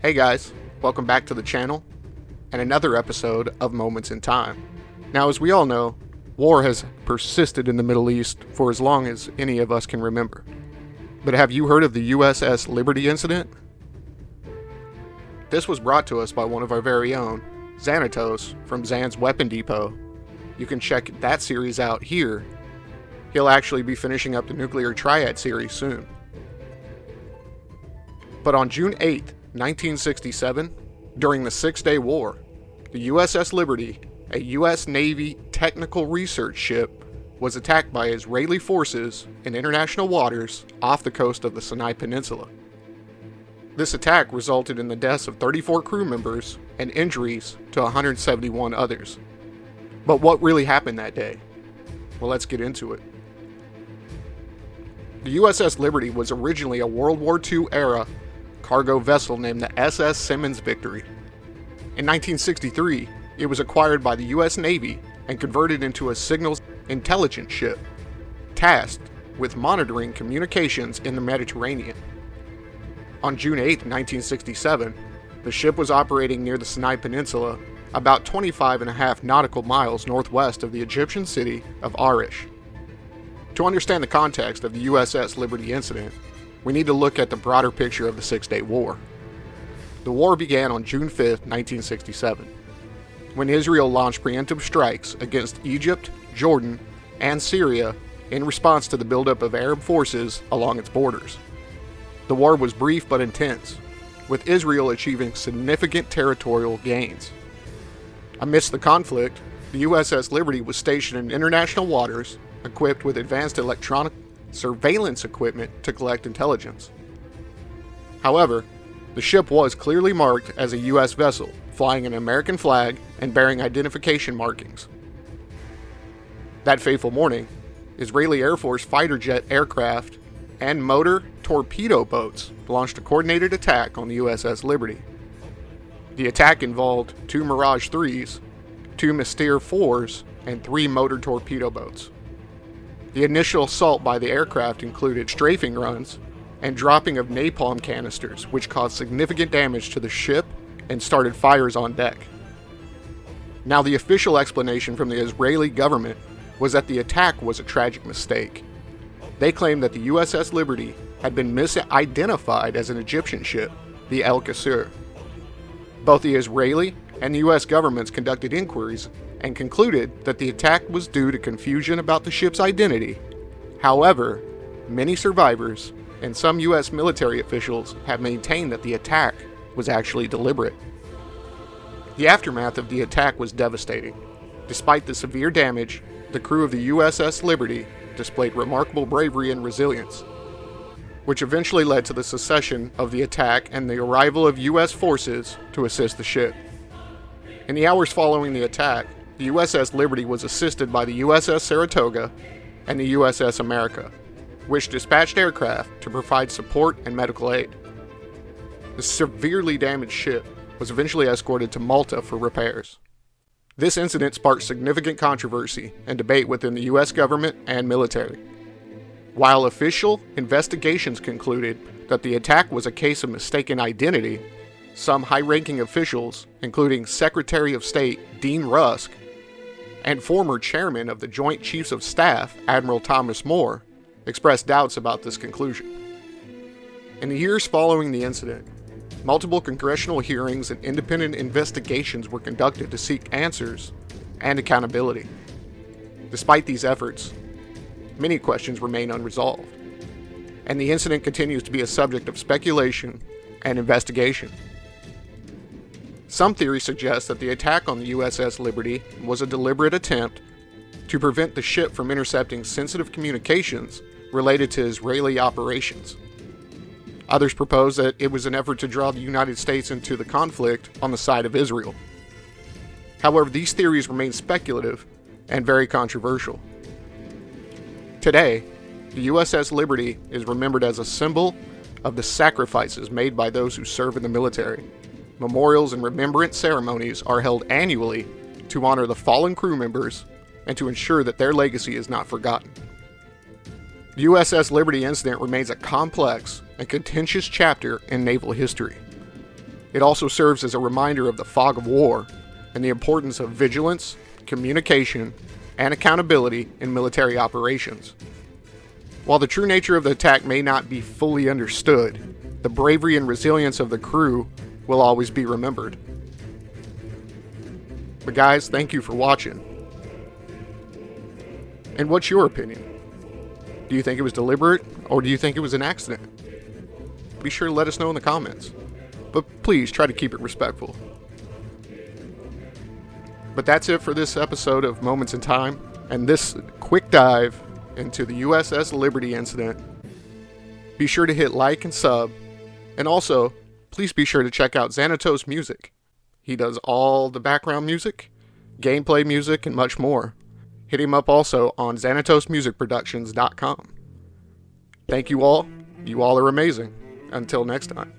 Hey guys, welcome back to the channel, and another episode of Moments in Time. Now, as we all know, war has persisted in the Middle East for as long as any of us can remember. But have you heard of the USS Liberty Incident? This was brought to us by one of our very own, Xanatos from Zan's Weapon Depot. You can check that series out here. He'll actually be finishing up the Nuclear Triad series soon. But on June 8th, 1967, during the Six-Day War, the USS Liberty, a U.S. Navy technical research ship, was attacked by Israeli forces in international waters off the coast of the Sinai Peninsula. This attack resulted in the deaths of 34 crew members and injuries to 171 others. But what really happened that day? Well, let's get into it. The USS Liberty was originally a World War II era cargo vessel named the SS Simmons Victory. In 1963, it was acquired by the U.S. Navy and converted into a signals intelligence ship, tasked with monitoring communications in the Mediterranean. On June 8, 1967, the ship was operating near the Sinai Peninsula, about 25.5 nautical miles northwest of the Egyptian city of Arish. To understand the context of the USS Liberty incident, we need to look at the broader picture of the Six-Day War. The war began on June 5, 1967, when Israel launched preemptive strikes against Egypt, Jordan, and Syria in response to the buildup of Arab forces along its borders. The war was brief but intense, with Israel achieving significant territorial gains. Amidst the conflict, the USS Liberty was stationed in international waters, equipped with advanced electronic surveillance equipment to collect intelligence. However, the ship was clearly marked as a U.S. vessel, flying an American flag and bearing identification markings. That fateful morning, Israeli Air Force fighter jet aircraft and motor torpedo boats launched a coordinated attack on the USS Liberty. The attack involved 2 Mirage 3s, 2 Mystere 4s, and 3 motor torpedo boats. The initial assault by the aircraft included strafing runs and dropping of napalm canisters, which caused significant damage to the ship and started fires on deck. Now, the official explanation from the Israeli government was that the attack was a tragic mistake. They claimed that the USS Liberty had been misidentified as an Egyptian ship, the El Qasr. Both the Israeli and the U.S. governments conducted inquiries and concluded that the attack was due to confusion about the ship's identity. However, many survivors and some U.S. military officials have maintained that the attack was actually deliberate. The aftermath of the attack was devastating. Despite the severe damage, the crew of the USS Liberty displayed remarkable bravery and resilience, which eventually led to the cessation of the attack and the arrival of U.S. forces to assist the ship. In the hours following the attack, the USS Liberty was assisted by the USS Saratoga and the USS America, which dispatched aircraft to provide support and medical aid. The severely damaged ship was eventually escorted to Malta for repairs. This incident sparked significant controversy and debate within the U.S. government and military. While official investigations concluded that the attack was a case of mistaken identity, some high-ranking officials, including Secretary of State Dean Rusk and former chairman of the Joint Chiefs of Staff Admiral Thomas Moore, expressed doubts about this conclusion. In the years following the incident, multiple congressional hearings and independent investigations were conducted to seek answers and accountability. Despite these efforts, many questions remain unresolved, and the incident continues to be a subject of speculation and investigation. Some theories suggest that the attack on the USS Liberty was a deliberate attempt to prevent the ship from intercepting sensitive communications related to Israeli operations. Others propose that it was an effort to draw the United States into the conflict on the side of Israel. However, these theories remain speculative and very controversial. Today, the USS Liberty is remembered as a symbol of the sacrifices made by those who serve in the military. Memorials and remembrance ceremonies are held annually to honor the fallen crew members and to ensure that their legacy is not forgotten. The USS Liberty incident remains a complex and contentious chapter in naval history. It also serves as a reminder of the fog of war and the importance of vigilance, communication, and accountability in military operations. While the true nature of the attack may not be fully understood, the bravery and resilience of the crew will always be remembered. But guys, thank you for watching. And what's your opinion? Do you think it was deliberate, or do you think it was an accident? Be sure to let us know in the comments. But please try to keep it respectful. But that's it for this episode of Moments in Time, and this quick dive into the USS Liberty Incident. Be sure to hit like and sub, and also, please be sure to check out Xanatos Music. He does all the background music, gameplay music, and much more. Hit him up also on XanatosMusicProductions.com. Thank you all. You all are amazing. Until next time.